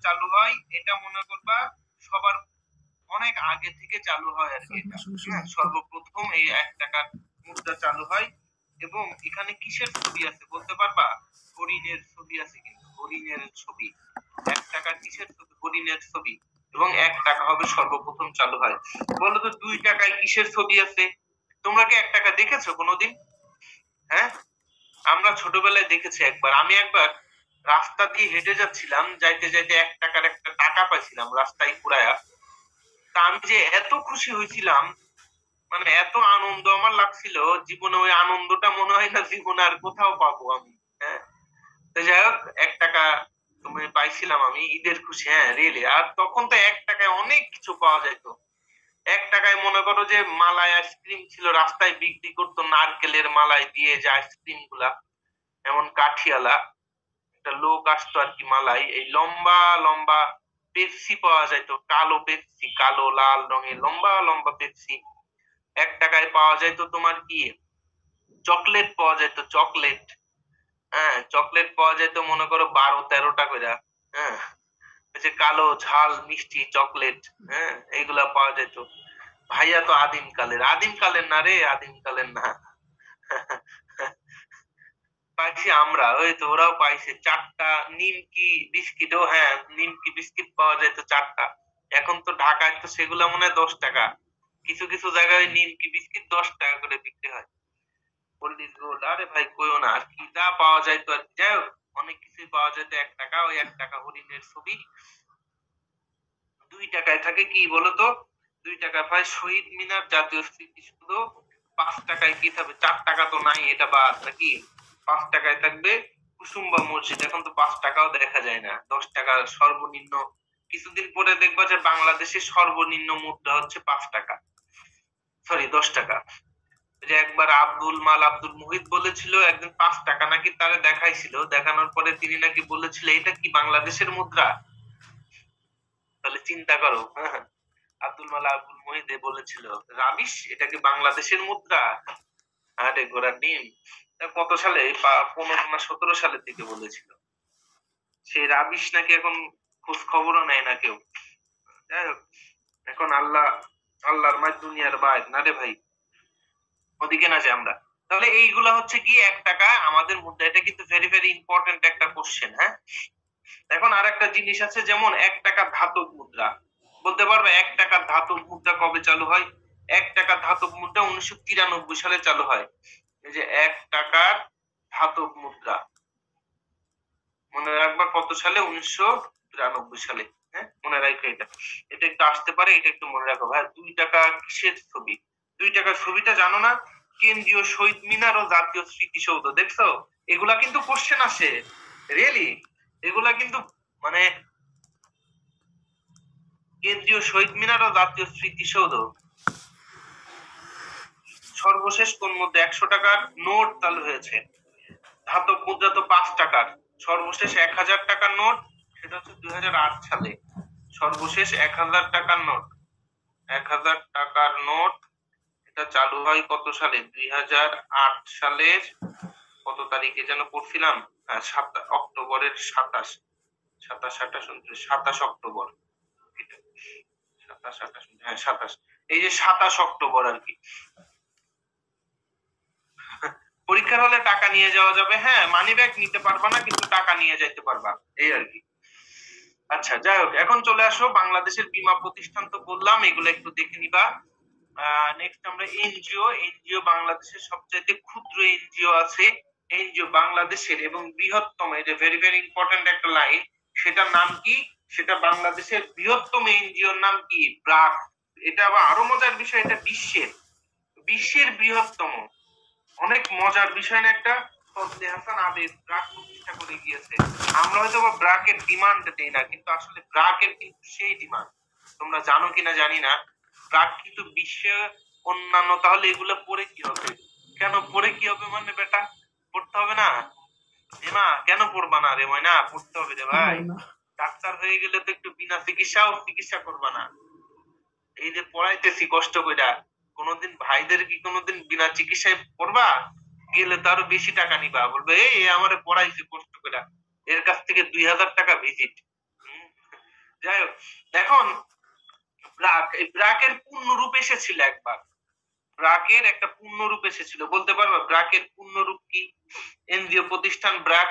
চালু হয়, এটা মনে করবা সবার অনেক আগে থেকে চালু হয় আর কি। এটা হ্যাঁ, সর্বপ্রথম এই 1 টাকার মুদ্রা চালু হয়। এবং এখানে কিসের ছবি আছে বলতে পারবা? হরিণের ছবি আছে, কিন্তু হরিণের ছবি। 1 টাকার কিসের ছবি? হরিণের ছবি। এবং 1 টাকা হবে সর্বপ্রথম চালু হয়। বলো তো 2 টাকায় কিসের ছবি আছে? তোমরা কি 1 টাকা দেখেছো কোনোদিন? হ্যাঁ, আমরা ছোটবেলায় দেখেছি একবার। আমি একবার রাস্তা দিয়ে হেঁটে যাচ্ছিলাম, যাইতে যাইতে 1 টাকার একটা টাকা পাইছিলাম রাস্তায় কুড়ায়া। তা আমি যে এত খুশি হয়েছিলাম, মানে এত আনন্দ আমার লাগছিল, জীবনে ওই আনন্দটা মনে হয় না জীবনে আর কোথাও পাবো আমি। হ্যাঁ, তো যাই হোক, 1 টাকা তুমি পাইছিলাম আমি, ঈদের খুশি। হ্যাঁ রিয়েলি। আর তখন তো 1 টাকায় অনেক কিছু পাওয়া যেত। 1 টাকায় মনে করো যে মালাই আইসক্রিম ছিল, রাস্তায় বিক্রি করতো নারকেলের মালাই দিয়ে যে আইসক্রিম গুলা, এমন কাঠিয়ালা একটা লোক আসতো আর কি। মালাই এই লম্বা লম্বা পেপসি পাওয়া যাইতো, কালো পেপসি, কালো লাল রঙের লম্বা লম্বা পেপসি। 1 টাকায় পাওয়া যাইতো তোমার কি, চকলেট পাওয়া যাইতো, চকলেট। হ্যাঁ, চকলেট পাওয়া যাইতো মনে করো 12-13টা করে। হ্যাঁ, এই যে কালো ঝাল মিষ্টি চকলেট, হ্যাঁ এইগুলা পাওয়া যেত। ভাইয়া তো আদিম কালের, আদিম কালের না রে, আদিম কালের না। পাইছি আমরা, ওই তো ওরাও পাইছে 4টা নিমকি বিস্কিটও। হ্যাঁ, নিমকি বিস্কিট পাওয়া যেত 4টা। এখন তো ঢাকায় তো সেগুলা মনে হয় 10 টাকা। কিছু কিছু জায়গায় ওই নিমকি বিস্কিট 10 টাকা করে বিক্রি হয়। পল্লিস গোল্ড, আরে ভাই কইও না। আর কি যা পাওয়া যাইতো আর কি। যাই হোক, অনেক কিছুই পাওয়া যেত 1 টাকা। ওই 1 টাকা হরিণের ছবি। 2 টাকায় থাকে কি বলতো? 2 টাকায় পায় শহীদ মিনার, জাতীয় স্মৃতিসৌধ। 5 টাকায় কি থাকবে? 4 টাকা তো নাই, এটা বাদ নাকি? 5 টাকায় থাকবে কুসুম্বা মসজিদ। এখন তো 5 টাকাও দেখা যায় না। 10 টাকা সর্বনিম্ন। কিছুদিন পরে দেখবা যে বাংলাদেশের সর্বনিম্ন মুদ্রা হচ্ছে 5 টাকা, সরি 10 টাকা। যে একবার আব্দুল মুহিত বলেছিল একদিন 5 টাকা নাকি তারে দেখাইছিল, দেখানোর পরে তিনি নাকি বলেছিল এটা কি বাংলাদেশের মুদ্রা? তাহলে চিন্তা করো। হ্যাঁ, আব্দুল মুহিত বলেছিল রাবিশ, এটা কি বাংলাদেশের মুদ্রা? আরে ঘোড়ার ডিম। তা কত সালে? 15 না 17 সালের দিকে বলেছিল। সেই রাবিশ নাকি এখন খোঁজ খবরও নেয় না কেউ। যাই হোক, এখন আল্লাহর মায় দুনিয়ার বাইর না রে ভাই, ওদিকে না যে আমরা। তাহলে এইগুলা হচ্ছে কি 1 টাকা আমাদের মুদ্রা। এটা কিন্তু ভেরি ভেরি ইম্পর্টেন্ট একটা কোশ্চেন। হ্যাঁ, এখন আর একটা জিনিস আছে, যেমন 1 টাকা ধাতব মুদ্রা। বলতে পারবে 1 টাকা ধাতব মুদ্রা কবে চালু হয়? 1 টাকা ধাতব মুদ্রা 1993 সালে চালু হয়। এই যে 1 টাকার ধাতব মুদ্রা, মনে রাখবা কত সালে? 1993 সালে। হ্যাঁ, মনে রাখো এটা। এটা একটু আসতে পারে, এটা একটু মনে রাখো ভাই। 2 টাকা কিসের ছবি? 2 টাকার ছবিটা জানো না? কেন্দ্রীয় শহীদ মিনার ও জাতীয় স্মৃতিসৌধ। দেখছো? এগুলা কিন্তু কোশ্চেন আসে, রিয়েলি। এগুলা কিন্তু মানে কেন্দ্রীয় শহীদ মিনার ও জাতীয় স্মৃতিসৌধ সর্বশেষ কোন মধ্যে? 100 টাকার নোট চালু হয়েছে। ধাতব মুদ্রা তো 5 টাকার। সর্বশেষ 1000 টাকার নোট, সেটা হচ্ছে 2008 সালে। সর্বশেষ 1000 টাকার নোট, 1000 টাকার নোট, এটা চালু হয় কত সালে? 2008 সালের কত তারিখে যেন পড়ছিলাম? হ্যাঁ, অক্টোবরের 27, 27 28 29 27 অক্টোবর। এটা 27 28, হ্যাঁ 27। এই যে 27 অক্টোবর আর কি। পরীক্ষার হলে টাকা নিয়ে যাওয়া যাবে। হ্যাঁ, মানি ব্যাগ নিতে পারবা না, কিন্তু টাকা নিয়ে যাইতে পারবা, এই আর কি। আচ্ছা যাই হোক, এখন চলে আসো বাংলাদেশের বীমা প্রতিষ্ঠান তো বললাম, এগুলো একটু দেখে নিবা। নেক্সট আমরা এনজিও। এনজিও বাংলাদেশের সবচাইতে ক্ষুদ্র এনজিও আছে। এনজিও বাংলাদেশের এবং বৃহত্তম, এটা ভেরি ভেরি ইম্পর্টেন্ট একটা লাইন। সেটার নাম কি? সেটা বাংলাদেশের বৃহত্তম এনজিওর নাম কি? ব্রাক। এটা আবার আরো মজার বিষয়, এটা বিশ্বের বিশ্বের বৃহত্তম। অনেক মজার বিষয় না একটা? ফজলে হাসান আবেদ ব্রাক প্রতিষ্ঠা করে গিয়েছে। আমরা হয়তো বা ব্রাকের ডিমান্ড দেই না, কিন্তু আসলে ব্রাকের কিন্তু সেই ডিমান্ড। তোমরা জানো কিনা জানি না, ব্রাক কিন্তু বিশ্বে অন্যান্য। তাহলে এগুলো পড়ে কি হবে? কেন পড়ে কি হবে মানে বেটা? পড়তে হবে না? এমা কেন পড়বা না রে ময়না? পড়তে হবে রে ভাই। ডাক্তার হয়ে গেলে তো একটু বিনা চিকিৎসা করবা না? এই যে পড়াইতেছি কষ্ট কইরা, কোনোদিন ভাইদের কি কোনোদিন বিনা চিকিৎসায় পড়বা? গেলে তো আরো বেশি টাকা নিবা, বলবে এই আমারে পড়াইছে কষ্ট কইরা, এর কাছ থেকে 2000 টাকা ভিজিট। যাই হোক, এখন ব্রাকের পূর্ণ রূপ এসেছিল একবার, ব্রাকের একটা পূর্ণ রূপ এসেছিল, বলতে পারবা ব্রাকের পূর্ণ রূপ কি? এনজিও প্রতিষ্ঠান ব্রাক,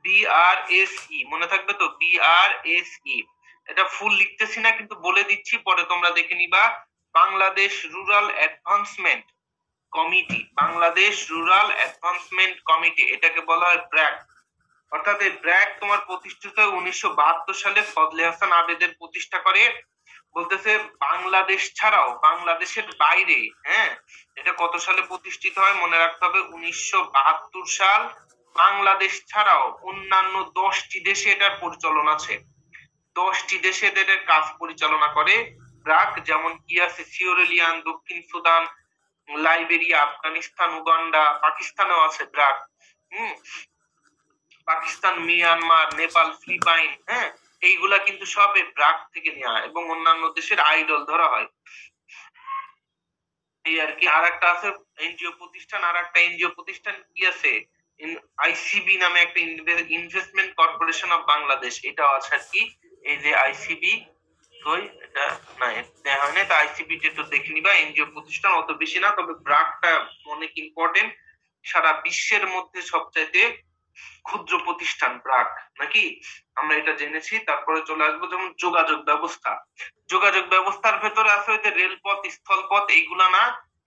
BRSE, মনে থাকবে তো, BRSE। এটা ফুল লিখতেছি না, কিন্তু বলে দিচ্ছি, পরে তোমরা দেখে নিবা। Bangladesh rural advancement committee, Bangladesh rural advancement committee, এটাকে বলা হয় ব্র্যাক। অর্থাৎ এই ব্র্যাক তোমার প্রতিষ্ঠিত 1972 সালে ফজলে হাসান আবেদের প্রতিষ্ঠা করে। বলতেছে বাংলাদেশ ছাড়াও বাংলাদেশের বাইরে, হ্যাঁ, এটা কত সালে প্রতিষ্ঠিত হয় মনে রাখতে হবে, 1972 সাল। বাংলাদেশ ছাড়াও অন্যান্য 10টি দেশে এটার পরিচালনা আছে, 10টি দেশে এদের কাজ পরিচালনা করে ব্রাক। যেমন কি আছে, সিয়েরা, দক্ষিণ সুদান, লাইবেরিয়া, আফগানিস্তান, উগান্ডা, পাকিস্তানেও আছে ব্রাক। হম, পাকিস্তান, মিয়ানমার, নেপাল, ফিলিপাইন, হ্যাঁ, এইগুলা কিন্তু সব এই ব্রাক থেকে নেওয়া এবং অন্যান্য দেশের আইডল ধরা হয়, এই আর কি। আর একটা আছে এনজিও প্রতিষ্ঠান, আর একটা এনজিও প্রতিষ্ঠান কি আছে, আইসিবি নামে একটা ইনভেস্টমেন্ট কর্পোরেশন অফ বাংলাদেশ, এটাও আছে আর কি। এই যে আইসিবি, কই এটা, না দেখা হয় না, তা আইসিবি টা তো দেখে নিবা। এনজিও প্রতিষ্ঠান অত বেশি না, তবে ব্রাকটা অনেক ইম্পর্টেন্ট, সারা বিশ্বের মধ্যে সবচাইতে ক্ষুদ্র প্রতিষ্ঠান ব্রাক, নাকি আমরা এটা জেনেছি। তারপরে চলে আসবো যেমন যোগাযোগ ব্যবস্থা, যোগাযোগ ব্যবস্থার ভেতরে আছে ওই যে রেলপথ, স্থলপথ, এইগুলা না,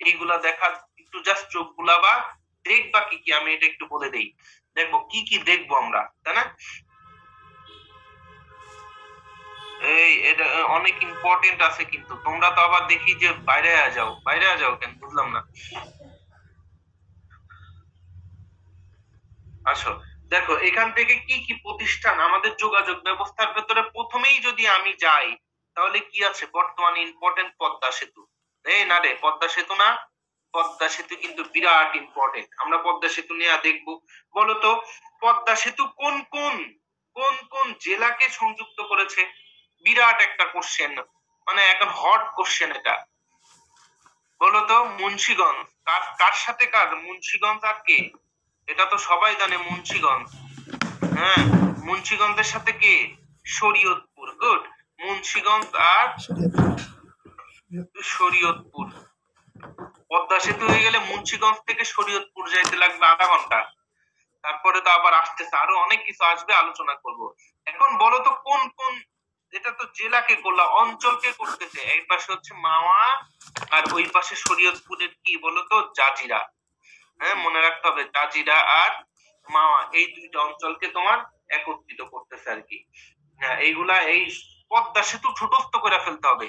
এইগুলা দেখার একটু জাস্ট চোখ বুলাবা, দেখবা কি কি, আমি এটা একটু বলে দেই, দেখবো কি কি দেখবো আমরা, তাই না? এই এটা অনেক ইম্পর্টেন্ট আছে, কিন্তু তোমরা তো আবার দেখি যে বাইরে যাও, বাইরে যাও কেন, বুঝলাম না। আসো, দেখো এখান থেকে কি কি প্রতিষ্ঠান আমাদের যোগাযোগ ব্যবস্থার ভেতরে, প্রথমেই যদি আমি যাই, তাহলে কি আছে বর্তমানে ইম্পর্টেন্ট, পদ্মা সেতু। এই না রে, পদ্মা সেতু না, পদ্মা সেতু কিন্তু বিরাট ইম্পর্টেন্ট, আমরা পদ্মা সেতু নিয়ে দেখবো। বলতো পদ্মা সেতু কোন কোন কোন কোন জেলাকে সংযুক্ত করেছে? বিরাট একটা কোশ্চেন, মানে এখন হট কোশ্চেন এটা। বলতো মুন্সিগঞ্জ কার কার সাথে কার, মুন্সিগঞ্জ আর কে? এটা তো সবাই জানে, মুন্সিগঞ্জ, হ্যাঁ, মুন্সিগঞ্জের সাথে কে? শরীয়তপুর, গুড। মুন্সিগঞ্জ আর শরীয়তপুর, পদ্মা সেতু হয়ে গেলে মুন্সিগঞ্জ থেকে শরীয়তপুর যাইতে লাগবে আধা ঘন্টা, তারপরে তো আবার আসতেছে, আরো অনেক কিছু আসবে, আলোচনা করব। এখন বলো তো কোন কোন, এটা তো জেলাকে করলা, অঞ্চলকে করতেছে, এক পাশে হচ্ছে মাওয়া আর ওই পাশে শরীয়তপুরের কি বলতো, জাজিরা। হ্যাঁ, মনে রাখতে হবে জাজিরা আর মাওয়া, এই দুইটা অঞ্চলকে তোমার একত্রিত করতেছে আর কি। হ্যাঁ, এইগুলা এই পদ্মা সেতু ছোটস্থ করে ফেলতে হবে,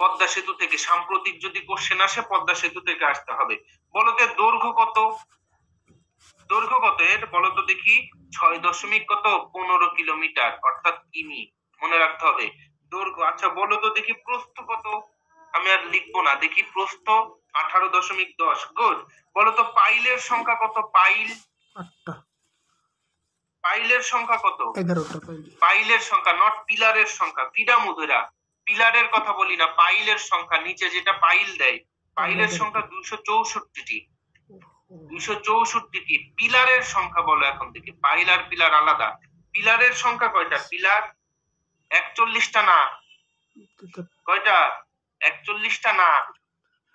পদ্মা সেতু থেকে সাম্প্রতিক যদি কোশ্চেন আসে, পদ্মা সেতু থেকে আসতে হবে। বলতে দৈর্ঘ্য কত, দৈর্ঘ্য কত এর বলতো দেখি, 6.15 কিলোমিটার, অর্থাৎ কিমি, মনে রাখতে হবে দৈর্ঘ্য। আচ্ছা বলো তো দেখি প্রস্থ কত, আমি আর লিখবো না, দেখি প্রস্থ 18.10, গুড। বলতো পাইলের সংখ্যা কত, পাইল, 8টা, পাইলের সংখ্যা কত, 11টা পাইল। পাইলের সংখ্যা, নট পিলারের সংখ্যা, ফিডা মুধুরা, পিলারের কথা বলি না, পাইলের সংখ্যা, নিচে যেটা পাইল দেয়, পাইলের সংখ্যা 264টি, 264টি। পিলারের সংখ্যা বলো এখন থেকে, পাইল আর পিলার আলাদা। পিলারের সংখ্যা কয়টা, পিলার 41টা না, কয়টা, 41টা না,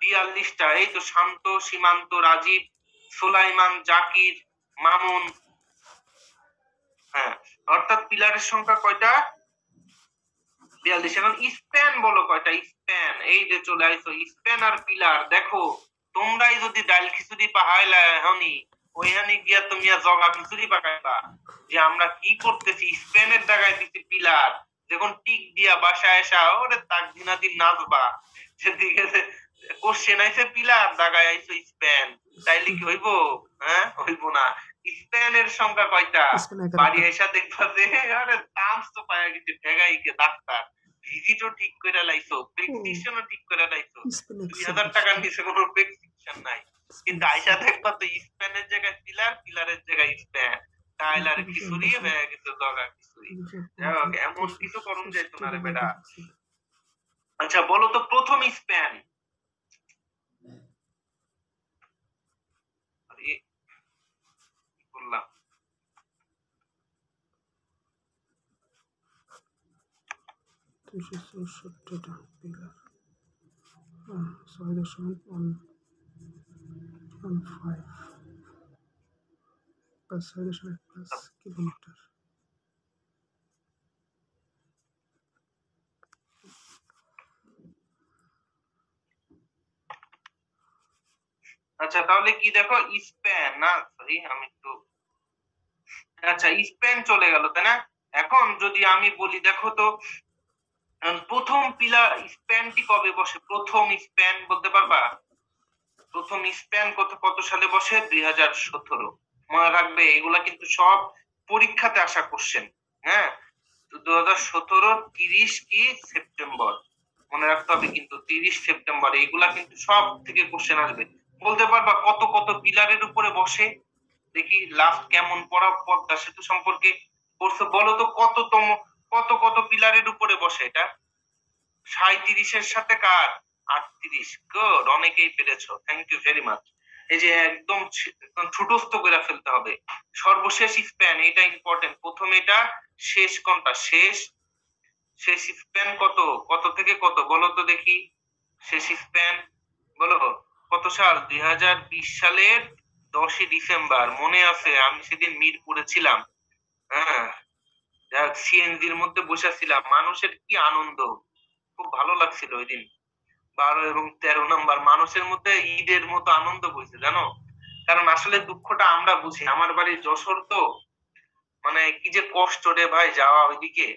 42টা। এই তো শান্ত, সীমান্ত, রাজীব, সুলাইমান, জাকির, মামুন, হ্যাঁ, অর্থাৎ পিলারের সংখ্যা কয়টা, 42। এখন স্প্যান বলো কয়টা, স্প্যান, এই যে চলে আইছো, স্প্যান আর পিলার দেখো, তোমরাই যদি ডাল খিচুড়ি পাহাইলা এখনই, ওইখানে গিয়া তুমি জগা খিচুড়ি পাকাইবা, যে আমরা কি করতেছি, স্প্যানের জায়গায় দিছি পিলার, যখন টিক দিয়া বাসায় আসা ওরে তাক দিনাদিন নাচবা, সেদিকে কোশ্চেন আইছে পিলার, জায়গায় আইছো স্প্যান, তাইলে কি হইব? হ্যাঁ, হইব না। স্প্যানের সংখ্যা কয়টা, বাড়ি এসে দেখবা যে আরে টার্মস তো পায়া গেছে, ঠেগাই কে ডাক্তার, ভিজিটও ঠিক করে লাইছো, প্রেসক্রিপশনও ঠিক করে লাইছো, 2000 টাকার নিচে কোনো প্রেসক্রিপশন নাই, কিন্তু আইসা দেখবা তো স্প্যানের জায়গায় পিলার, পিলারের জায়গায় স্প্যান, টাইলার খিচুড়ি হয়ে গেছে জগা খিচুড়ি। এমন কিছু করুন যাইতো না রে বেটা। আচ্ছা বলো তো প্রথম স্প্যান, বললাম 364টা পিলার 6.115 প্লাস 6.1 প্লাস কিলোমিটার। আচ্ছা তাহলে কি দেখো স্প্যান না, সরি আমি একটু, আচ্ছা স্প্যান চলে গেল তাই না। এখন যদি আমি বলি দেখো তো প্রথম পিলার স্প্যানটি কবে বসে, প্রথম স্প্যান বলতে পারবা? প্রথম স্প্যান কত কত সালে বসে? 2017। মনে রাখবে এগুলা কিন্তু সব পরীক্ষাতে আসা কোশ্চেন। হ্যাঁ, 2017 30 কি সেপ্টেম্বর, মনে রাখতে হবে কিন্তু 30 সেপ্টেম্বর। এইগুলা কিন্তু সব থেকে কোশ্চেন আসবে। বলতে পারবা কত কত পিলারের উপরে বসে? দেখি লাস্ট কেমন পড়া পদ্মা সেতু সম্পর্কে পড়ছো বলো তো, কত কত পিলারের উপরে বসে এটা? 37-এর সাথে কার 38। গুড, অনেকেই পেরেছো, থ্যাংক ইউ ভেরি মাচ। এই যে একদম ছোটস্থ করে ফেলতে হবে। সর্বশেষ স্প্যান, এটা ইম্পর্টেন্ট। প্রথম এটা, শেষ কোনটা? শেষ শেষ স্প্যান কত, কত থেকে কত বলো তো দেখি। শেষ স্প্যান বলো কত সাল? 2020 সালের 10ই ডিসেম্বর। মনে আছে, আমি সেদিন মিরপুরে ছিলাম। হ্যাঁ, সিএনজির মধ্যে বসেছিলাম, মানুষের কি আনন্দ, খুব ভালো লাগছিল ওই দিন। 12 এবং 13 নাম্বার মানুষের মধ্যে ঈদের মতো আনন্দ বইছে জানো। কারণ আসলে দুঃখটা আমরা বুঝি, আমার বাড়ি যশোর তো, মানে কি যে কষ্ট রে ভাই যাওয়া ওইদিকে,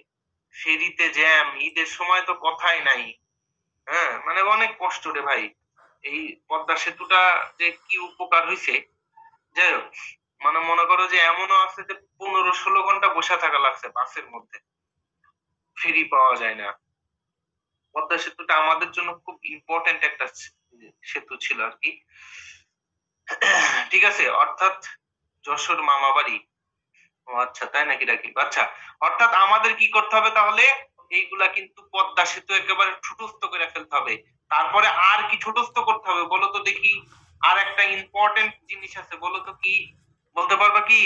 ফেরিতে জ্যাম, ঈদের সময় তো কথাই নাই। হ্যাঁ মানে অনেক কষ্ট রে ভাই। এই পদ্মা সেতুটা যে কি উপকার হয়েছে, যাই হোক, মানে মনে করো যে এমনও আছে যে 15-16 ঘন্টা বসে থাকা লাগছে বাসের মধ্যে, ফেরি পাওয়া যায় না। পদ্মা সেতুটা আমাদের জন্য খুব ইম্পর্টেন্ট একটা সেতু ছিল আর কি। ঠিক আছে, অর্থাৎ যশোর মামা বাড়ি। ও আচ্ছা, তাই নাকি রাকিব? আচ্ছা, অর্থাৎ আমাদের কি করতে হবে তাহলে? এইগুলা কিন্তু পদ্মা সেতু একেবারে ছোটস্থ করে ফেলতে হবে। তারপরে আর কি ছোটস্থ করতে হবে বলো তো দেখি। আর একটা ইম্পর্টেন্ট জিনিস আছে, বলো তো কি? বলতে পারবা কি?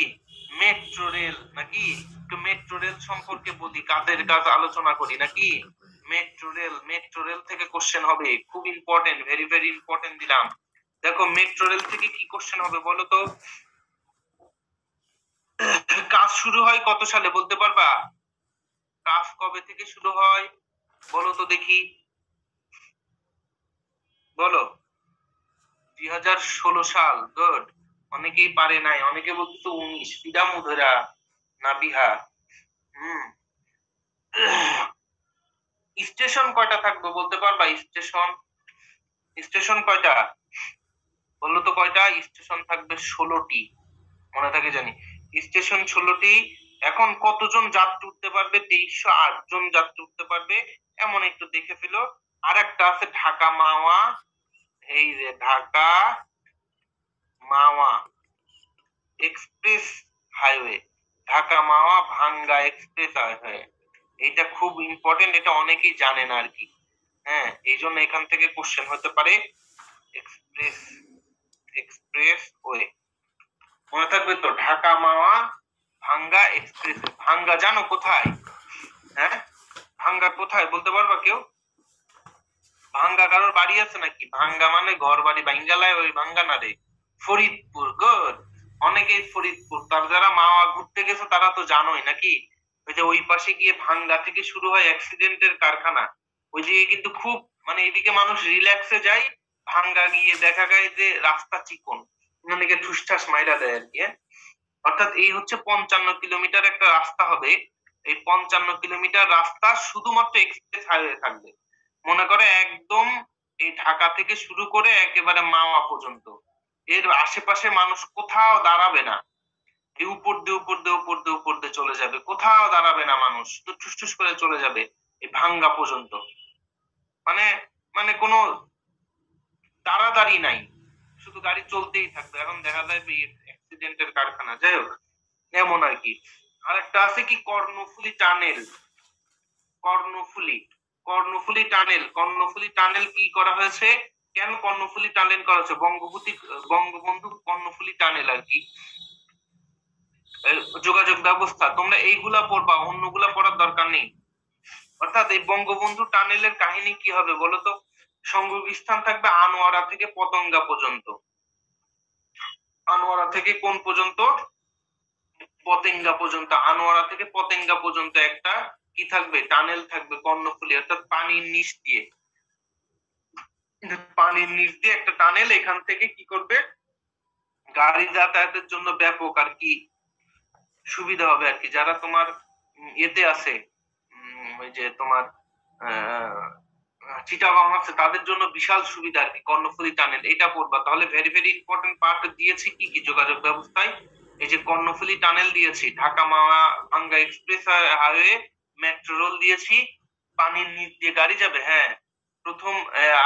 মেট্রো রেল নাকি? একটু মেট্রো রেল সম্পর্কে বলি, কাজের কাজ আলোচনা করি নাকি? মেট্রো রেল থেকে কোশ্চেন হবে, খুব ইম্পর্টেন্ট, ভেরি ভেরি ইম্পর্টেন্ট দিলাম। দেখো মেট্রো রেল থেকে কি কোশ্চেন হবে বলো তো। কাজ শুরু হয় কত সালে বলতে পারবা? কাজ কবে থেকে শুরু হয় বলো তো দেখি, বলো। 2016 সাল। গুড, অনেকেই পারে নাই, অনেকে বলতো 19। ফিদা মুধরা না বিহা। হুম। স্টেশন কয়টা থাকবে বলতে পারবা? স্টেশন, স্টেশন কয়টা বললো তো, কয়টা স্টেশন থাকবে? 16টি, মনে থাকে জানি। স্টেশন 16টি। এখন কতজন যাত্রী উঠতে পারবে? 2308 জন যাত্রী উঠতে পারবে, এমন একটু দেখে ফেলো। আর একটা আছে ঢাকা মাওয়া, এই যে ঢাকা মাওয়া এক্সপ্রেস হাইওয়ে, ঢাকা মাওয়া ভাঙ্গা এক্সপ্রেস হাইওয়ে। এটা খুব ইম্পর্টেন্ট, এটা অনেকেই জানে না আর কি। হ্যাঁ, এই জন্য এখান থেকে কোশ্চেন হতে পারে। এক্সপ্রেস, এক্সপ্রেস ওয়ে, মনে থাকবে তো, ঢাকা মাওয়া ভাঙ্গা এক্সপ্রেস। ভাঙ্গা জানো কোথায়? হ্যাঁ, ভাঙ্গা কোথায় বলতে পারবা কেউ? ভাঙ্গা কারোর বাড়ি আছে নাকি? ভাঙ্গা মানে ঘর বাড়ি, বাঙ্গালায় ওই ভাঙ্গা না রে, ফরিদপুর। গুড, অনেকেই ফরিদপুর। তার যারা মাওয়া ঘুরতে গেছে তারা তো জানোই নাকি। ওই যে ওই পাশে গিয়ে ভাঙ্গা থেকে শুরু হয় অ্যাক্সিডেন্টের কারখানা। ওইদিকে কিন্তু খুব, মানে এদিকে মানুষ রিল্যাক্সে যায়, ভাঙ্গা গিয়ে দেখা যায় যে রাস্তা চিকন, অনেকে ঠুসঠাস মাইরা দেয় আর কি। অর্থাৎ এই হচ্ছে 55 কিলোমিটার একটা রাস্তা হবে। এই 55 কিলোমিটার রাস্তা শুধুমাত্র এক্সপ্রেস হাইওয়ে থাকবে। মনে করে একদম এই ঢাকা থেকে শুরু করে একেবারে মাওয়া পর্যন্ত, এর আশেপাশে মানুষ কোথাও দাঁড়াবে না। এই উপর দিয়ে উপর দিয়ে উপর দিয়ে উপর দিয়ে চলে যাবে, কোথাও দাঁড়াবে না মানুষ, শুধু ঠুস করে চলে যাবে এই ভাঙ্গা পর্যন্ত। মানে মানে কোনো তাড়াতাড়ি নাই, শুধু গাড়ি চলতেই থাকবে। এখন দেখা যায় অ্যাক্সিডেন্টের কারখানা, যাই হোক, এমন আর কি। আরেকটা আছে কি, Karnaphuli tunnel. Karnaphuli, Karnaphuli tunnel, Karnaphuli tunnel কি করা হয়েছে? কেন কর্ণফুলী টানেল করা হয়েছে? বঙ্গবন্ধু কর্ণফুলী টানেল আর কি, যোগাযোগ ব্যবস্থা। তোমরা এইগুলা পড়বা, অন্যগুলা পড়ার দরকার নেই। অর্থাৎ এই বঙ্গবন্ধু টানেলের কাহিনী কি হবে বলতো? সংযোগ স্থান থাকবে আনোয়ারা থেকে পতেঙ্গা পর্যন্ত। আনোয়ারা থেকে কোন পর্যন্ত? পতেঙ্গা পর্যন্ত। আনোয়ারা থেকে পতেঙ্গা পর্যন্ত একটা কি থাকবে? টানেল থাকবে কর্ণফুলী, অর্থাৎ পানির নিচ দিয়ে। পানির নিচ দিয়ে একটা টানেল, এখান থেকে কি করবে? গাড়ি যাতায়াতের জন্য ব্যাপক আর কি সুবিধা হবে আর কি। যারা তোমার এতে আছে, ওই যে তোমার আহ চিটাগাং আছে, তাদের জন্য বিশাল সুবিধা আর কি কর্ণফুলী টানেল। এটা পড়বা তাহলে। ভেরি ভেরি ইম্পর্টেন্ট পার্ট দিয়েছি কি কি যোগাযোগ ব্যবস্থায়। এই যে কর্ণফুলী টানেল দিয়েছি, ঢাকা মাওয়া এক্সপ্রেস হাইওয়ে, মেট্রো রেল দিয়েছি, পানির নিচ দিয়ে গাড়ি যাবে, হ্যাঁ প্রথম।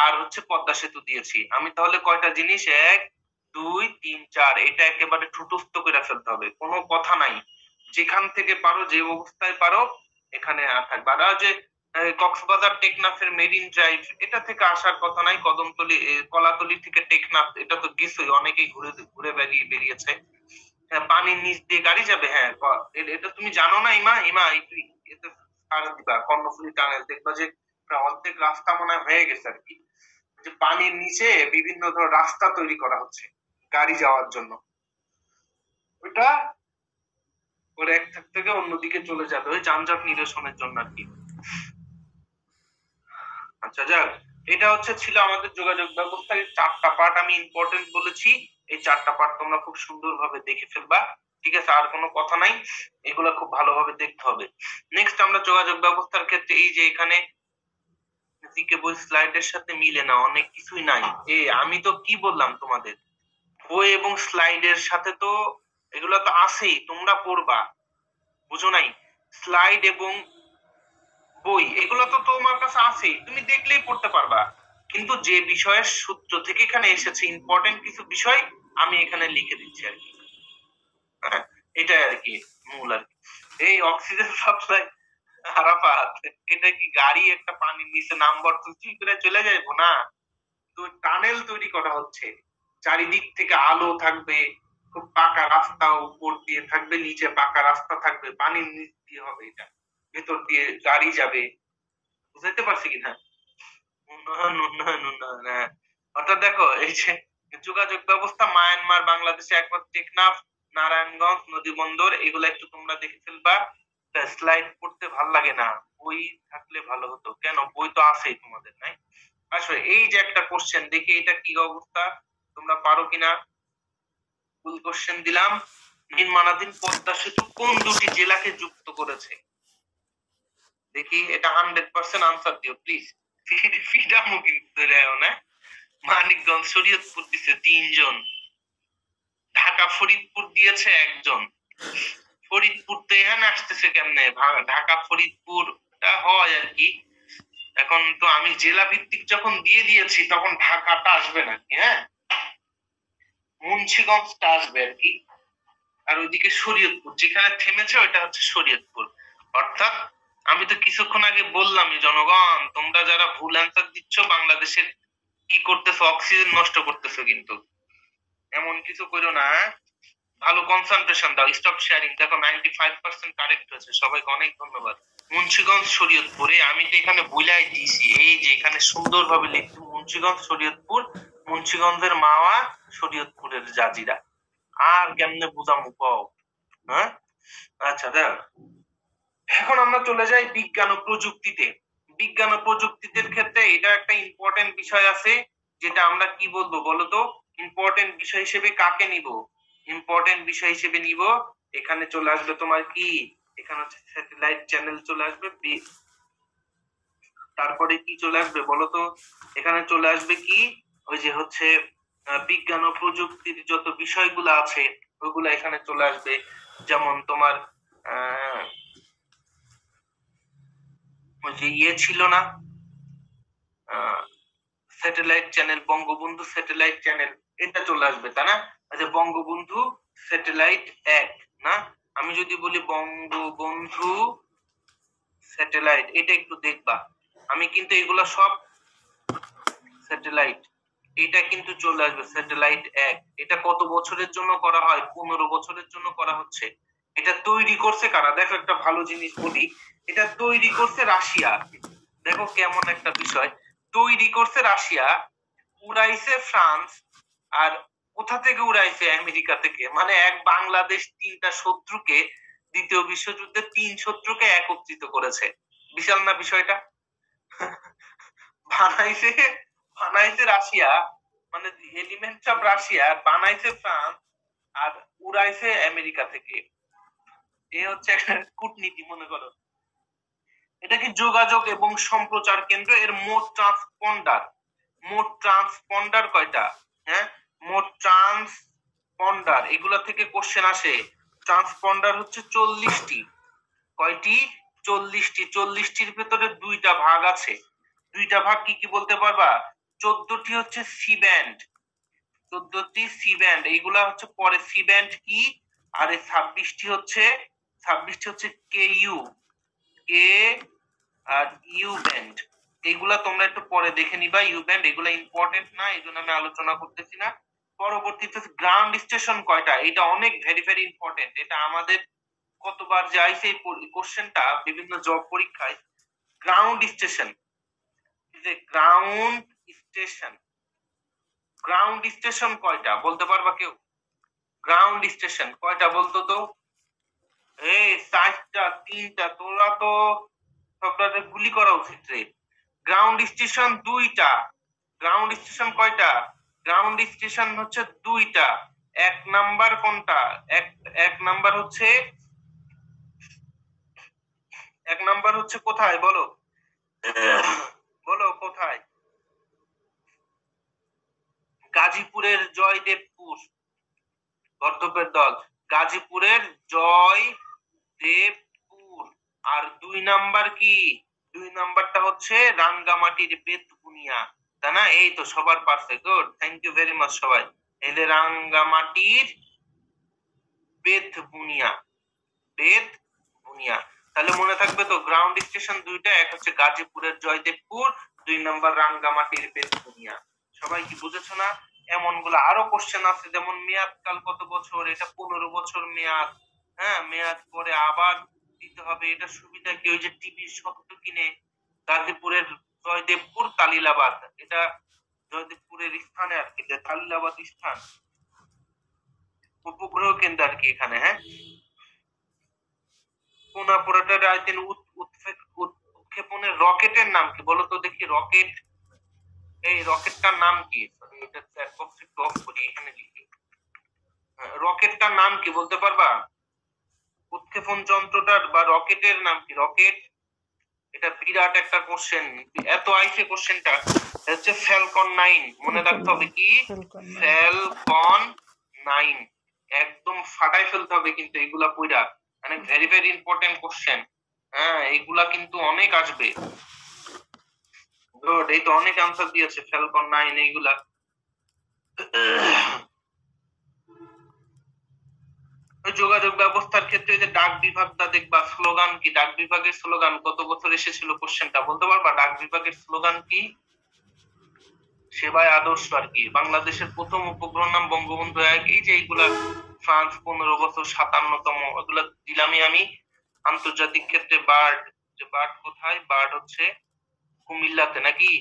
আর হচ্ছে পদ্মা সেতু দিয়েছি আমি। তাহলে কয়টা জিনিস? 1 2 3 4, এটা একেবারে ঠুটস্থ করে ফেলতে হবে, কোনো কথা নাই। যেখান থেকে পারো, যে অবস্থায় পারো এখানে থাকবে। আর যে কক্সবাজার টেকনাফের মেরিন ড্রাইভ, এটা থেকে আসার কথা নাই। কদমতলি কলাতলি থেকে টেকনাফ, এটা তো গেছই, অনেকেই ঘুরে ঘুরে বেরিয়েছে। হ্যাঁ, পানির নিচ দিয়ে গাড়ি যাবে, হ্যাঁ এটা তুমি জানো না ইমা? ইমা একটু এতে সার্চ দিবা কর্ণফুলী টানেল, দেখবা যে প্রায় অর্ধেক রাস্তা মনে হয় হয়ে গেছে আর কি। যে পানির নিচে বিভিন্ন ধর রাস্তা তৈরি করা হচ্ছে গাড়ি যাওয়ার জন্য। ওটা ওর এক থাক থেকে অন্যদিকে চলে যাবে, ওই যানজট নিরসনের জন্য আর কি। আচ্ছা যাক, এটা হচ্ছে ছিল আমাদের যোগাযোগ ব্যবস্থার 4টা পার্ট। আমি ইম্পর্টেন্ট বলেছি, এই 4টা পার্ট তোমরা খুব সুন্দরভাবে দেখে ফেলবা, ঠিক আছে? আর কোনো কথা নাই, এগুলো খুব ভালোভাবে দেখতে হবে। নেক্সট আমরা যোগাযোগ ব্যবস্থার ক্ষেত্রে এই যে এখানে জিকে বই স্লাইডের সাথে মিলে না, অনেক কিছুই নাই। আমি তো কি বললাম তোমাদের, বই এবং স্লাইডের সাথে তো এগুলো তো আছেই, তোমরা পড়বা, বুঝো নাই? স্লাইড এবং বই এগুলো তো তোমার কাছে আছেই, তুমি দেখলেই পড়তে পারবা। কিন্তু যে বিষয়ের সূত্র থেকে এখানে এসেছে, ইম্পর্টেন্ট কিছু বিষয় আমি এখানে লিখে দিচ্ছি আর কি। হ্যাঁ, এটাই আর কি মূল আর কি। এই অক্সিজেন সাপ্লাই আরাফাত, এটা কি গাড়ি একটা পানির নিচে নাম্বার তুলছি করে চলে যাবো না? তো টানেল তৈরি করা হচ্ছে, চারিদিক থেকে আলো থাকবে, খুব পাকা রাস্তা উপর দিয়ে থাকবে, নিচে পাকা রাস্তা থাকবে, পানির নিচ দিয়ে হবে এটা, ভেতর দিয়ে গাড়ি যাবে। বুঝতে পারছি কিনা? উন্নয়ন উন্নয়ন উন্নয়ন, হ্যাঁ। অর্থাৎ দেখো এই যে যোগাযোগ ব্যবস্থা মায়ানমার বাংলাদেশে একমাত্র টেকনাফ, নারায়ণগঞ্জ নদী বন্দর, এগুলা একটু তোমরা দেখে ফেলবা। স্লাইড পড়তে ভাল লাগে না, বই থাকলে ভালো হতো। কেন? বই তো আছেই তোমাদের, নাই? আসলে এই যে একটা কোশ্চেন, দেখি এটা কি অবস্থা, তোমরা পারো কিনা। ফুল কোশ্চেন দিলাম, নির্মাণাধীন পদ্মা সেতু কোন দুটি জেলাকে যুক্ত করেছে? দেখি এটা 100% আনসার দিও প্লিজ। ফিডামো কিন্তু না। মানিকগঞ্জ শরীয়তপুর দিছে 3 জন, ঢাকা ফরিদপুর দিয়েছে 1 জন। ফরিদপুর তো এখানে আসতেছে কেমনে? ঢাকা ফরিদপুর হয় আর কি। এখন তো আমি জেলা ভিত্তিক যখন দিয়ে দিয়েছি, তখন ঢাকাটা আসবে নাকি? হ্যাঁ, মুন্সিগঞ্জটা আসবে আর কি। আর ওইদিকে শরীয়তপুর যেখানে থেমেছে, ওইটা হচ্ছে শরীয়তপুর। অর্থাৎ আমি তো কিছুক্ষণ আগে বললামই, জনগণ তোমরা যারা ভুল অ্যান্সার দিচ্ছ, বাংলাদেশের কি করতেছো? অক্সিজেন নষ্ট করতেছো কিন্তু। এমন কিছু করো না, হ্যাঁ? ভালো কনসেন্ট্রেশন দাও, স্টপ শেয়ারিং। দেখো 95% কারেক্ট হয়েছে, সবাইকে অনেক ধন্যবাদ। মুন্সিগঞ্জ শরীয়তপুরে, আমি তো এখানে বুলাই দিয়েছি, এই যে এখানে সুন্দরভাবে লিখছি মুন্সিগঞ্জ শরীয়তপুর, মুন্সিগঞ্জের মাওয়া, শরীয়তপুরের জাজিরা। আর কেমনে বুঝামু কও? হ্যাঁ, আচ্ছা দেখ, এখন আমরা চলে যাই বিজ্ঞান ও প্রযুক্তিতে। বিজ্ঞান ও প্রযুক্তির ক্ষেত্রে এটা একটা ইম্পর্টেন্ট বিষয় আছে, যেটা আমরা কি বলবো বলতো? ইম্পর্টেন্ট বিষয় হিসেবে কাকে নিব? ইম্পর্টেন্ট বিষয় হিসেবে নিব, এখানে চলে আসবে তোমার কি, এখানে হচ্ছে স্যাটেলাইট চ্যানেল চলে আসবে। তারপরে কি চলে আসবে বলতো? এখানে চলে আসবে কি, ওই যে হচ্ছে বিজ্ঞান ও প্রযুক্তির যত বিষয়গুলো আছে ওইগুলা এখানে চলে আসবে। যেমন তোমার ওই যে ছিল না, satellite channel, Bangabandhu satellite channel, এটা চলে আসবে, তাই না? আচ্ছা, বঙ্গবন্ধু স্যাটেলাইট 1 না, আমি যদি বলি বঙ্গবন্ধু স্যাটেলাইট, এটা একটু দেখবা। আমি কিন্তু এগুলা সব স্যাটেলাইট, এটা কিন্তু চলে আসবে স্যাটেলাইট 1। এটা কত বছরের জন্য করা হয়? 15 বছরের জন্য করা হচ্ছে। এটা তৈরি করছে কারা? দেখো একটা ভালো জিনিস বলি, এটা তৈরি করছে রাশিয়া। দেখো কেমন একটা বিষয়, তৈরি করছে রাশিয়া, উড়াইছে ফ্রান্স, আর কোথা থেকে উড়াইছে? আমেরিকা থেকে। মানে এক বাংলাদেশ তিনটা শত্রুকে, দ্বিতীয় বিশ্বযুদ্ধে তিন শত্রুকে একত্রিত করেছে। বিশাল না বিষয়টা? বানাইছে বানাইছে রাশিয়া, মানে এলিমেন্টস অফ রাশিয়া, বানাইছে ফ্রান্স, আর উড়াইছে আমেরিকা থেকে। এ হচ্ছে একটা কূটনীতি মনে করো। এটা কি যোগাযোগ এবং সম্প্রচার কেন্দ্র। এর মোট ট্রান্সপন্ডার কয়টা? হ্যাঁ, মোট ট্রান্সপন্ডার, এগুলা থেকে কোশ্চেন আসে। ট্রান্সপন্ডার হচ্ছে 40টি। কয়টি? 40টি। 40টির ভেতরে দুইটা ভাগ আছে। দুইটা ভাগ কি কি বলতে পারবা? 14টি হচ্ছে সি ব্যান্ড, 14টি সি ব্যান্ড, এইগুলা হচ্ছে পরে। সি ব্যান্ড কি? আর এই 26টি হচ্ছে কে ইউ, কে আর ইউ ব্যান্ড। এইগুলা তোমরা একটু পরে দেখে নিবা। ইউ ব্যান্ড এগুলা ইম্পর্টেন্ট না, এই জন্য আমি আলোচনা করতেছি না। পরবর্তীতে গ্রাউন্ড স্টেশন কয়টা? এটা অনেক ভেরি ভেরি ইম্পর্টেন্ট। এটা আমাদের কতবার যে আইছে এই কোশ্চেনটা বিভিন্ন জব পরীক্ষায়। গ্রাউন্ড স্টেশন, যে গ্রাউন্ড স্টেশন, গ্রাউন্ড স্টেশন কয়টা বলতে পারবা কেউ? গ্রাউন্ড স্টেশন কয়টা বলতো তো? এই 4টা, 3টা, তোরা তো সবটাতে গুলি করা উচিত রে। গ্রাউন্ড স্টেশন 2টা। গ্রাউন্ড স্টেশন কয়টা? গ্রাউন্ড স্টেশন হচ্ছে 2টা। এক নাম্বার কোনটা? এক এক নাম্বার হচ্ছে, এক নাম্বার হচ্ছে কোথায় বলো? বলো কোথায়? গাজীপুরের জয়দেবপুর, গর্ধপের দল, গাজীপুরের জয়দেবপুর। আর 2 নাম্বার কি? 2 নাম্বারটা হচ্ছে রাঙ্গামাটির বেতবুনিয়া, তাই না? এই তো সবার পারছে, good, thank you very much সবাই। এই যে রাঙ্গামাটির বেতবুনিয়া, বেতবুনিয়া। তাহলে মনে থাকবে তো, গ্রাউন্ড স্টেশন 2টা, এক হচ্ছে গাজীপুরের জয়দেবপুর, 2 নাম্বার রাঙ্গামাটির বেতবুনিয়া। সবাই কি বুঝেছো না? এমন গুলো আরো কোশ্চেন আছে, যেমন মেয়াদ কাল কত বছর? এটা 15 বছর মেয়াদ। হ্যাঁ, মেয়াদ পরে আবার দিতে হবে। এটা সুবিধা কি? ওই যে টিভির শব্দ কিনে গাজীপুরের জয়দেবপুর কালিলাবাদ, এটা জয়দেবপুরের স্থানে আর কি, যে কালিলাবাদ স্থান উপগ্রহ কেন্দ্র আর কি এখানে। হ্যাঁ, কোন অপারেটর আইতেন উৎক্ষেপণের রকেটের নাম কি বলো তো দেখি? রকেট, এই রকেটটার নাম কি? Sorry, এটা চ্যাট বক্সে টপ করি, এখানে লিখি। রকেটটার নাম কি বলতে পারবা? উৎক্ষেপণ যন্ত্রটার বা রকেটের নাম কি? রকেট, এটা বিরাট একটা কোশ্চেন, এত আইসে কোশ্চেনটা। হচ্ছে ফ্যালকন 9, মনে রাখতে হবে কি? ফ্যালকন 9। একদম ফাটাই ফেলতে হবে কিন্তু এগুলা পড়া, মানে ভেরি ভেরি ইম্পর্টেন্ট কোশ্চেন। হ্যাঁ, এগুলা কিন্তু অনেক আসবে। গুড, এই তো অনেক আনসার দিয়েছে ফ্যালকন 9 এইগুলা। ওই যোগাযোগ ব্যবস্থার ক্ষেত্রে যে ডাক বিভাগটা দেখবা, স্লোগান কি? ডাক বিভাগের স্লোগান কত বছর এসেছিল? কোশ্চেনটা বলতে পারবা? ডাক বিভাগের স্লোগান কি? সেবায় আদর্শ আর কি। বাংলাদেশের প্রথম উপগ্রহ নাম বঙ্গবন্ধু 1। এই যে এইগুলা, ফ্রান্স 15 বছর 57তম, ওগুলা দিলামই আমি। আন্তর্জাতিক ক্ষেত্রে বার্ড, যে বার্ড কোথায়? বার্ড হচ্ছে কুমিল্লাতে নাকি?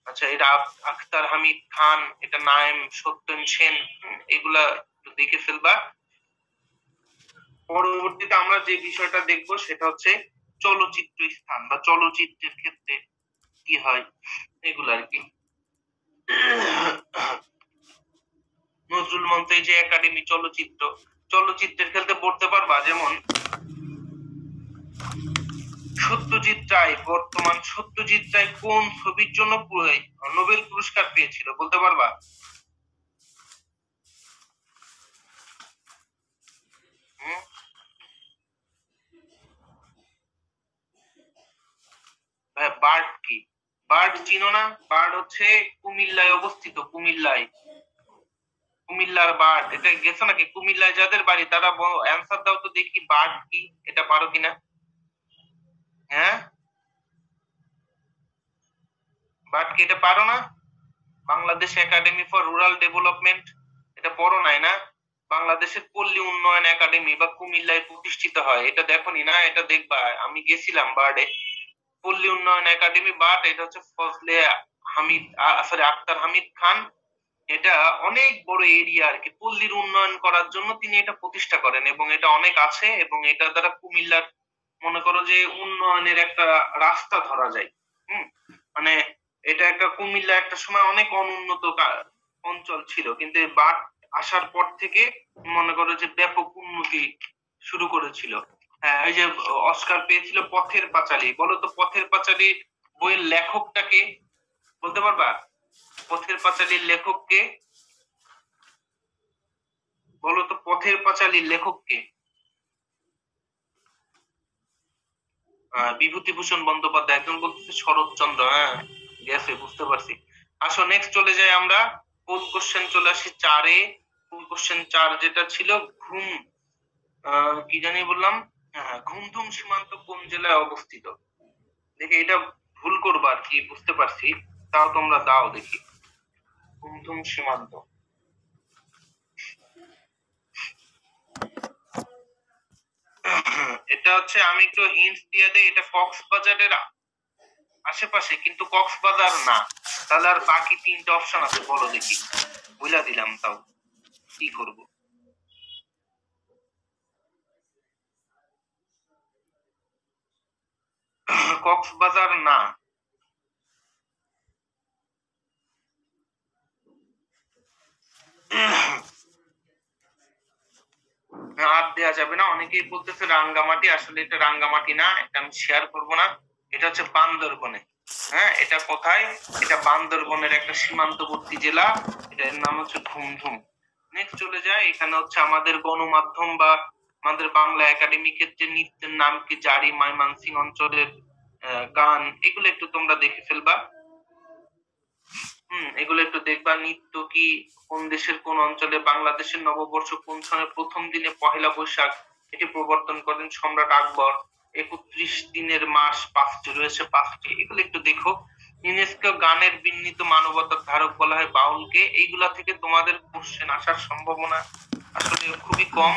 আচ্ছা, এটা আখতার হামিদ খান, এটা নায়েম সত্যেন সেন, এগুলা একটু দেখে ফেলবা। পরবর্তীতে আমরা যে বিষয়টা দেখবো সেটা হচ্ছে চলচ্চিত্র স্থান বা চলচ্চিত্রের ক্ষেত্রে কি হয়, এগুলো আর কি। নজরুল মঞ্চ, এই যে একাডেমি চলচ্চিত্র, চলচ্চিত্রের ক্ষেত্রে পড়তে পারবা। যেমন সত্যজিৎ রায়, বর্তমান সত্যজিৎ রায় কোন ছবির জন্য নোবেল পুরস্কার পেয়েছিল বলতে পারবা? বার্ড কি? বার্ড চিনো না? বার্ড হচ্ছে কুমিল্লায় অবস্থিত, কুমিল্লায়। কুমিল্লার বার্ড, এটা গেছো নাকি? কুমিল্লায় যাদের বাড়ি তারা অ্যান্সার দাও তো দেখি, বার্ড কি? এটা পারো কিনা? হ্যাঁ, বার্ড কি? এটা পারো না? Bangladesh academy for rural development, এটা পড়ো নাই না? বাংলাদেশের পল্লী উন্নয়ন একাডেমি বা কুমিল্লায় প্রতিষ্ঠিত হয়, এটা দেখোনি না? এটা দেখবা, আমি গেছিলাম বার্ডে। পল্লী উন্নয়ন একাডেমি বাট, এটা হচ্ছে ফজলে হামিদ, সরি আক্তার হামিদ খান। এটা অনেক বড় এরিয়া আর কি, পল্লীর উন্নয়ন করার জন্য তিনি এটা প্রতিষ্ঠা করেন, এবং এটা অনেক আছে, এবং এটা দ্বারা কুমিল্লার মনে করো যে উন্নয়নের একটা রাস্তা ধরা যায়। হুম, মানে এটা একটা, কুমিল্লা একটা সময় অনেক অনুন্নত অঞ্চল ছিল, কিন্তু এই বাট আসার পর থেকে মনে করো যে ব্যাপক উন্নতি শুরু করেছিল। হ্যাঁ, এই যে অস্কার পেয়েছিল পথের পাঁচালী, বলো তো পথের পাঁচালী বইয়ের লেখকটাকে, বলতে পারবা? পথের পাঁচালীর লেখককে, বলো তো পথের পাঁচালীর লেখককে? বিভূতিভূষণ বন্দ্যোপাধ্যায়। একজন বলতেছে শরৎচন্দ্র। হ্যাঁ, গেছে, বুঝতে পারছি। আসো নেক্সট চলে যাই আমরা, কোন কোশ্চেন চলে আসি 4-এ। কোন কোশ্চেন 4 যেটা ছিল, ঘুম, কি জানি বললাম, হ্যাঁ, ঘুমধুম সীমান্ত কোন জেলায় অবস্থিত? দেখি এটা ভুল করবা আর কি, বুঝতে পারছি, তাও তোমরা দাও দেখি। ঘুমধুম সীমান্ত, এটা হচ্ছে, আমি একটু হিন্টস দিয়ে দেই, এটা কক্সবাজারের আশেপাশে, কিন্তু কক্সবাজার না। তাহলে আর বাকি 3টা অপশন আছে, বলো দেখি। বুঝলা দিলাম, তাও কি করব? কক্সবাজার না। আর দেয়া যাবে না, অনেকেই বলতেছে রাঙ্গামাটি, আসলে এটা রাঙ্গামাটি না, এটা আমি শেয়ার করব না। এটা হচ্ছে বান্দরবনে। হ্যাঁ, এটা কোথায়? এটা বান্দরবনের একটা সীমান্তবর্তী জেলা, এটার নাম হচ্ছে ঘুমধুম। নেক্সট চলে যায়, এখানে হচ্ছে আমাদের গণমাধ্যম বা আমাদের বাংলা একাডেমি ক্ষেত্রে নৃত্যের নাম কি, জারি, ময়মনসিংহ অঞ্চলের গান, এগুলো একটু তোমরা দেখে ফেলবা। এগুলো একটু দেখবা। নৃত্য কি, কোন দেশের কোন অঞ্চলে বাংলাদেশের নববর্ষ কোন সনের প্রথম দিনে পহেলা বৈশাখ এটি প্রবর্তন করেন সম্রাট আকবর? 31 দিনের মাস 5টি রয়েছে, 5টি, এগুলো একটু দেখো। ইউনেস্কো গানের বিন্নীত মানবতার ধারক বলা হয় বাউলকে। এইগুলা থেকে তোমাদের কোশ্চেন আসার সম্ভাবনা আসলে খুবই কম।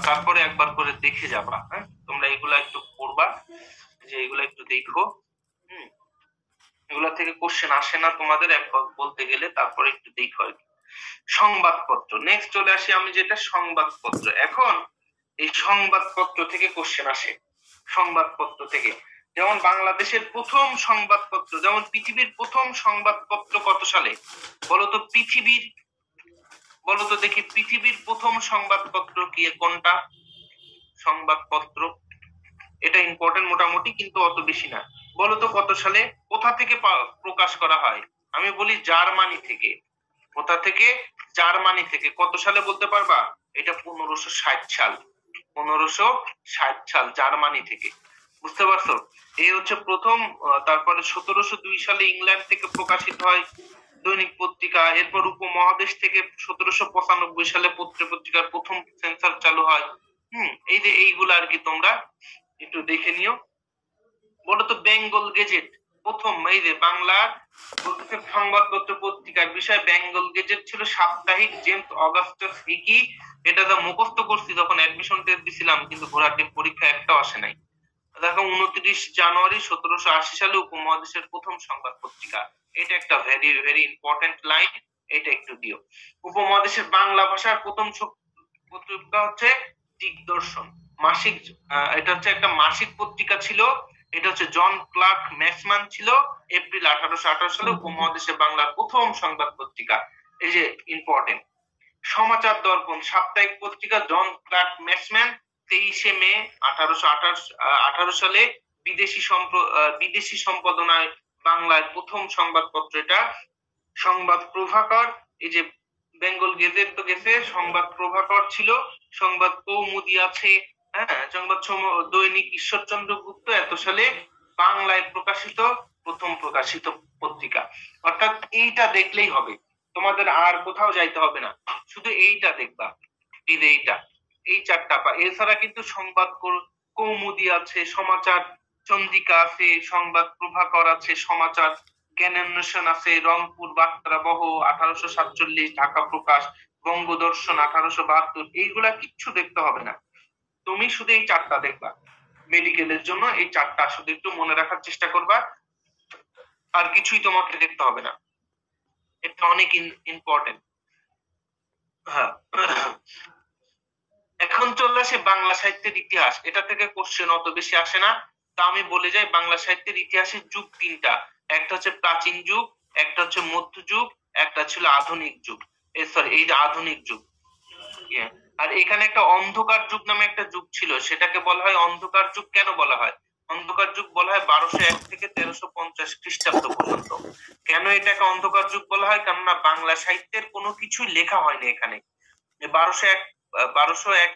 তারপরে একবার করে দেখে যাবা। হ্যাঁ, তোমরা এগুলা একটু পড়বা, যে এগুলা একটু দেখো। হুম, এগুলা থেকে কোশ্চেন আসে না তোমাদের একবার বলতে গেলে, তারপরে একটু দেখো আর কি। সংবাদপত্র, নেক্সট চলে আসি আমি, যেটা সংবাদপত্র। এখন এই সংবাদপত্র থেকে কোশ্চেন আসে, সংবাদপত্র থেকে। যেমন বাংলাদেশের প্রথম সংবাদপত্র, যেমন পৃথিবীর প্রথম সংবাদপত্র কত সালে? বলতো পৃথিবীর, বলতো দেখি, পৃথিবীর প্রথম সংবাদপত্র কি, কোনটা সংবাদপত্র? এটা ইম্পর্টেন্ট মোটামুটি, কিন্তু অত বেশি না। বলতো কত সালে, কোথা থেকে প্রকাশ করা হয়? আমি বলি জার্মানি থেকে। কোথা থেকে? জার্মানি থেকে। কত সালে বলতে পারবা? এটা 1560 সাল। 1560 সাল, জার্মানি থেকে। বুঝতে পারছো? এই হচ্ছে প্রথম। তারপরে 1702 সালে ইংল্যান্ড থেকে প্রকাশিত হয় দৈনিক পত্রিকা। এরপর উপমহাদেশ থেকে 1795 সালে পত্র পত্রিকার প্রথম সেন্সার চালু হয়। এই যে এইগুলা আর কি, তোমরা একটু দেখে নিও। বলতো বেঙ্গল গেজেট প্রথম, এই যে বাংলার বলতেছে সংবাদপত্র পত্রিকার বিষয় বেঙ্গল গেজেট ছিল সাপ্তাহিক, জেমস অগাস্টাস হিকি। এটা তো মুখস্থ করছি যখন অ্যাডমিশন টেস্ট দিছিলাম, কিন্তু ঘোড়াটির পরীক্ষা একটাও আসে নাই। দেখো, 29 জানুয়ারি 1780 সালে উপমহাদেশের প্রথম সংবাদ পত্রিকা। এটা একটা ভেরি ভেরি ইম্পর্টেন্ট লাইন, এটা একটু দিও। উপমহাদেশের বাংলা ভাষার প্রথম পত্রিকা হচ্ছে দিগদর্শন মাসিক। এটা হচ্ছে একটা মাসিক পত্রিকা ছিল। এটা হচ্ছে জন ক্লার্ক ম্যাক্সম্যান ছিল। এপ্রিল 1818 সালে উপমহাদেশে বাংলার প্রথম সংবাদ পত্রিকা। এই যে ইম্পর্টেন্ট। সমাচার দর্পণ সাপ্তাহিক পত্রিকা, জন ক্লার্ক ম্যাক্সম্যান। 23 মে 1818 সালে বিদেশি সম্পাদনায় বাংলায় প্রথম সংবাদপত্র এটা। সংবাদ প্রভাকর, এই যে বেঙ্গল গেজেট তো গেছে, সংবাদ প্রভাকর ছিল। সংবাদ কৌমুদি আছে। হ্যাঁ, দৈনিক ঈশ্বরচন্দ্র গুপ্ত এত সালে বাংলায় প্রকাশিত প্রথম প্রকাশিত পত্রিকা। অর্থাৎ এইটা দেখলেই হবে, তোমাদের আর কোথাও যাইতে হবে না, শুধু এইটা দেখবা। এই যে এইটা, এই 4টা এছাড়া কিন্তু সংবাদ কৌমুদি আছে, সমাচার চন্দ্রিকা আছে, সংবাদ প্রভাকর আছে, সমাচার জ্ঞানান্বেষণ আছে, রংপুর বার্তাবহ 1847, ঢাকা প্রকাশ। বঙ্গদর্শন 1872, এইগুলা কিচ্ছু দেখতে হবে না, তুমি শুধু এই চারটা দেখবা। মেডিকেলের জন্য এই চারটা শুধু একটু মনে রাখার চেষ্টা করবা, আর কিছুই তোমাকে দেখতে হবে না, এটা অনেক ইম্পর্টেন্ট। হ্যাঁ, এখন চলে আসে বাংলা সাহিত্যের ইতিহাস। এটা থেকে কোশ্চেন অত বেশি আসে না, তা আমি বলে যাই বাংলা সাহিত্যের ইতিহাসের যুগ তিনটা। একটা হচ্ছে প্রাচীন যুগ, একটা হচ্ছে মধ্যযুগ, একটা ছিল আধুনিক যুগ। সরি, এই যে আধুনিক যুগ। Yeah. আর এখানে একটা অন্ধকার যুগ নামে একটা যুগ ছিল, সেটাকে বলা হয় অন্ধকার যুগ। কেন বলা হয় অন্ধকার যুগ? বলা হয় 1201 থেকে 1350 খ্রিস্টাব্দ পর্যন্ত। কেন এটাকে অন্ধকার যুগ বলা হয়? কেননা বাংলা সাহিত্যের কোনো কিছুই লেখা হয়নি এখানে। 1201